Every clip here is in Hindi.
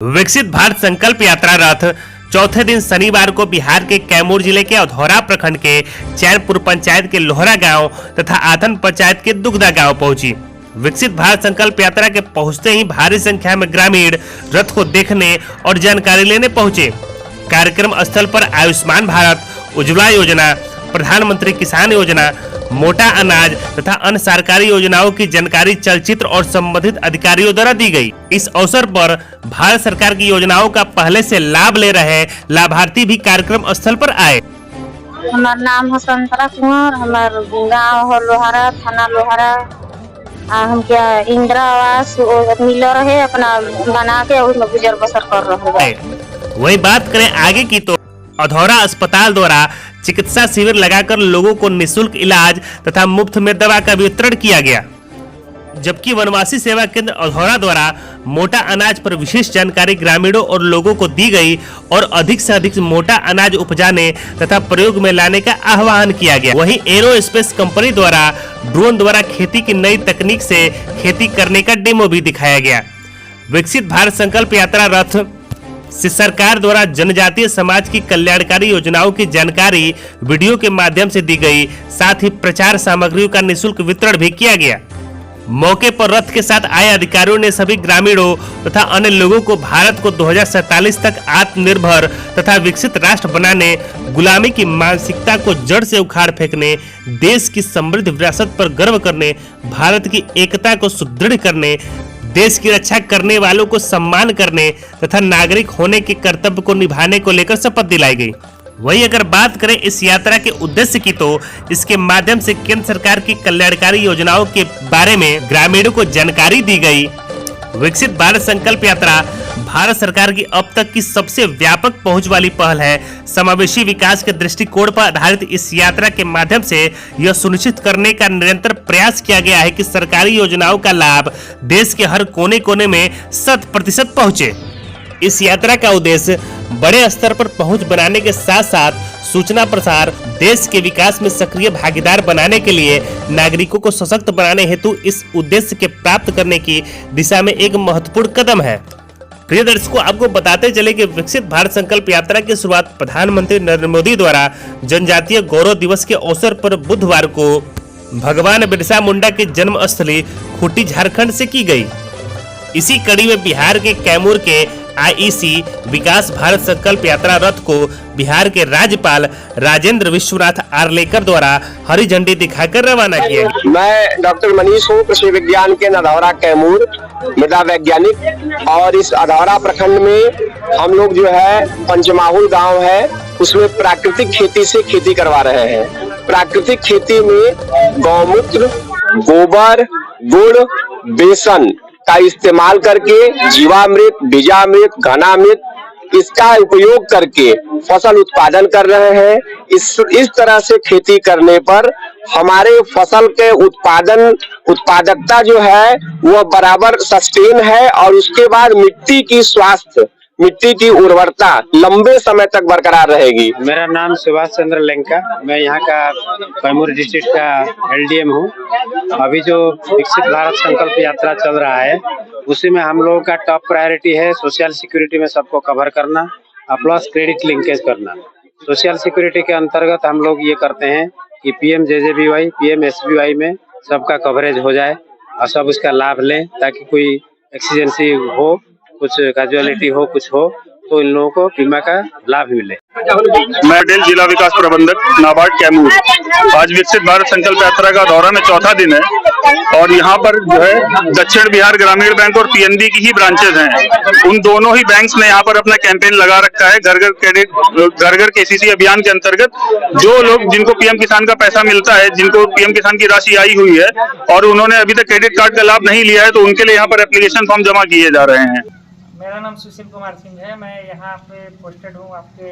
विकसित भारत संकल्प यात्रा रथ चौथे दिन शनिवार को बिहार के कैमूर जिले के अधौरा प्रखंड के चैनपुर पंचायत के लोहरा गांव तथा आथन पंचायत के दुगदा गांव पहुंची। विकसित भारत संकल्प यात्रा के पहुंचते ही भारी संख्या में ग्रामीण रथ को देखने और जानकारी लेने पहुंचे। कार्यक्रम स्थल पर आयुष्मान भारत, उज्ज्वला योजना, प्रधानमंत्री किसान योजना, मोटा अनाज तथा अन्य सरकारी योजनाओं की जानकारी चलचित्र और संबंधित अधिकारियों द्वारा दी गई। इस अवसर पर भारत सरकार की योजनाओं का पहले से लाभ ले रहे लाभार्थी भी कार्यक्रम स्थल पर आए। हमारा नाम है संतरा कुमार, हमारा गाँव है लोहारा, थाना लोहारा। हम क्या इंदिरा आवास मिल रहे अपना बना के उसमें गुजर बसर कर रहे हैं। वही बात करें आगे की तो अधौरा अस्पताल द्वारा चिकित्सा शिविर लगाकर लोगों को निःशुल्क इलाज तथा मुफ्त में दवा का वितरण किया गया, जबकि वनवासी सेवा केंद्र अधौरा द्वारा मोटा अनाज पर विशेष जानकारी ग्रामीणों और लोगों को दी गई और अधिक से अधिक मोटा अनाज उपजाने तथा प्रयोग में लाने का आह्वान किया गया। वहीं एरोस्पेस कंपनी द्वारा ड्रोन द्वारा खेती की नई तकनीक से खेती करने का डेमो भी दिखाया गया। विकसित भारत संकल्प यात्रा रथ से सरकार द्वारा जनजातीय समाज की कल्याणकारी योजनाओं की जानकारी वीडियो के माध्यम से दी गई, साथ ही प्रचार सामग्रियों का निःशुल्क वितरण भी किया गया। मौके पर रथ के साथ आए अधिकारियों ने सभी ग्रामीणों तथा अन्य लोगों को भारत को 2047 तक आत्मनिर्भर तथा विकसित राष्ट्र बनाने, गुलामी की मानसिकता को जड़ से उखाड़ फेंकने, देश की समृद्ध विरासत पर गर्व करने, भारत की एकता को सुदृढ़ करने, देश की रक्षा करने वालों को सम्मान करने तथा नागरिक होने के कर्तव्य को निभाने को लेकर शपथ दिलाई गई। वही अगर बात करें इस यात्रा के उद्देश्य की तो इसके माध्यम से केंद्र सरकार की कल्याणकारी योजनाओं के बारे में ग्रामीणों को जानकारी दी गई। विकसित भारत संकल्प यात्रा भारत सरकार की अब तक की सबसे व्यापक पहुंच वाली पहल है। समावेशी विकास के दृष्टिकोण पर आधारित इस यात्रा के माध्यम से यह सुनिश्चित करने का निरंतर प्रयास किया गया है कि सरकारी योजनाओं का लाभ देश के हर कोने कोने में 100% पहुंचे। इस यात्रा का उद्देश्य बड़े स्तर पर पहुंच बनाने के साथ साथ सूचना प्रसार, देश के विकास में सक्रिय भागीदार बनाने के लिए नागरिकों को सशक्त बनाने हेतु इस उद्देश्य के प्राप्त करने की दिशा में एक महत्वपूर्ण कदम है। प्रिय दर्शकों, आपको बताते चले कि विकसित भारत संकल्प यात्रा की शुरुआत प्रधानमंत्री नरेंद्र मोदी द्वारा जनजातीय गौरव दिवस के अवसर पर बुधवार को भगवान बिरसा मुंडा के जन्म स्थली खूंटी झारखंड से की गई। इसी कड़ी में बिहार के कैमूर के आईईसी विकास भारत संकल्प यात्रा रथ को बिहार के राज्यपाल राजेंद्र विश्वनाथ आर्लेकर द्वारा हरी झंडी दिखाकर रवाना किया। मैं डॉक्टर मनीष हूँ, कृषि विज्ञान के अधौरा कैमूर मृदा वैज्ञानिक। और इस अधौरा प्रखंड में हम लोग जो है पंचमाहुल गांव है, उसमें प्राकृतिक खेती से खेती करवा रहे हैं। प्राकृतिक खेती में गौमूत्र, गोबर, गुड़, बेसन का इस्तेमाल करके जीवामृत, बीजामृत, घनामृत इसका उपयोग करके फसल उत्पादन कर रहे हैं। इस तरह से खेती करने पर हमारे फसल के उत्पादकता जो है वह बराबर सस्टेन है और उसके बाद मिट्टी की स्वास्थ्य, मिट्टी की उर्वरता लंबे समय तक बरकरार रहेगी। मेरा नाम सुभाष चंद्र लेंका, मैं यहाँ का कैमूर डिस्ट्रिक्ट का एलडीएम हूँ। अभी जो विकसित भारत संकल्प यात्रा चल रहा है उसी में हम लोगों का टॉप प्रायोरिटी है सोशल सिक्योरिटी में सबको कवर करना और प्लस क्रेडिट लिंकेज करना। सोशल सिक्योरिटी के अंतर्गत हम लोग ये करते हैं कि पीएमजेजेबीवाई, पीएमएसबीवाई में सबका कवरेज हो जाए और सब उसका लाभ लें, ताकि कोई एक्सीडेंसी हो, कुछ कैजुअलिटी हो, कुछ हो तो इन लोगों को बीमा का लाभ मिले। मैं डेल जिला विकास प्रबंधक नाबार्ड कैमूर। आज विकसित भारत संकल्प यात्रा का दौरा में चौथा दिन है और यहाँ पर जो है दक्षिण बिहार ग्रामीण बैंक और पीएनबी की ही ब्रांचेज हैं। उन दोनों ही बैंक्स ने यहाँ पर अपना कैंपेन लगा रखा है। घर घर क्रेडिट, घर घर केसीसी अभियान के अंतर्गत जो लोग जिनको पीएम किसान का पैसा मिलता है, जिनको पीएम किसान की राशि आई हुई है और उन्होंने अभी तक क्रेडिट कार्ड का लाभ नहीं लिया है, तो उनके लिए यहाँ पर एप्लीकेशन फॉर्म जमा किए जा रहे हैं। मेरा नाम सुशील कुमार सिंह है, मैं यहाँ पे पोस्टेड हूँ आपके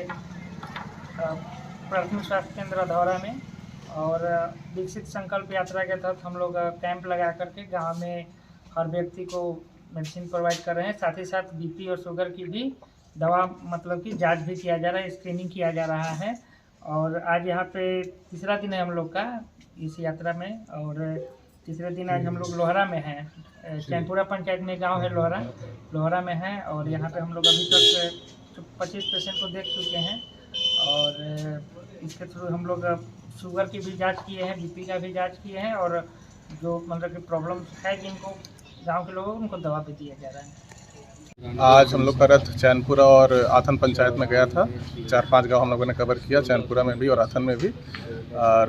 प्राथमिक स्वास्थ्य केंद्र अधौरा में। और विकसित संकल्प यात्रा के तहत हम लोग कैंप लगा करके गांव में हर व्यक्ति को मेडिसिन प्रोवाइड कर रहे हैं। साथ ही साथ बीपी और शुगर की भी दवा मतलब कि जांच भी किया जा रहा है, स्क्रीनिंग किया जा रहा है। और आज यहाँ पे तीसरा दिन है हम लोग का इस यात्रा में। और तीसरे दिन आज हम लोग लोहरा में हैं। चैनपुरा पंचायत में गांव है लोहरा में है, और यहाँ पे हम लोग अभी तक 25 पेशेंट को देख चुके हैं। और इसके थ्रू हम लोग शुगर की भी जांच किए हैं, बीपी का भी जांच किए हैं, और जो मतलब कि प्रॉब्लम है जिनको गांव के लोगों को उनको दवा भी दिया जा रहा है। आज हम लोग का रथ चैनपुरा और आथन पंचायत में गया था। 4-5 गांव हम लोगों ने कवर किया, चैनपुरा में भी और आथन में भी।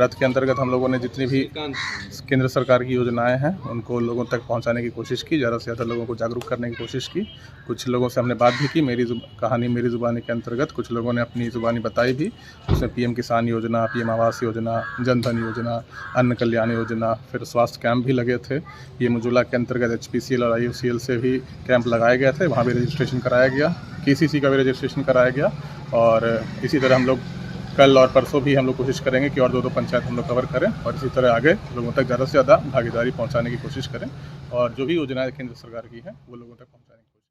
रथ के अंतर्गत हम लोगों ने जितनी भी केंद्र सरकार की योजनाएं हैं उनको लोगों तक पहुंचाने की कोशिश की, ज़्यादा से ज़्यादा लोगों को जागरूक करने की कोशिश की। कुछ लोगों से हमने बात भी की, कहानी मेरी ज़ुबानी के अंतर्गत कुछ लोगों ने अपनी ज़ुबानी बताई भी। उसमें PM किसान योजना, PM आवास योजना, जन धन योजना, अन्न कल्याण योजना, फिर स्वास्थ्य कैंप भी लगे थे। PM उज्ज्वला के अंतर्गत HPCL और IUCL से भी कैंप लगाए गए थे, वहाँ भी रजिस्ट्रेशन कराया गया, KCC का भी रजिस्ट्रेशन कराया गया। और इसी तरह हम लोग कल और परसों भी हम लोग कोशिश करेंगे कि और 2 पंचायत हम लोग कवर करें, और इसी तरह आगे लोगों तक ज़्यादा से ज़्यादा भागीदारी पहुंचाने की कोशिश करें, और जो भी योजनाएं केंद्र सरकार की हैं वो लोगों तक पहुंचाएं।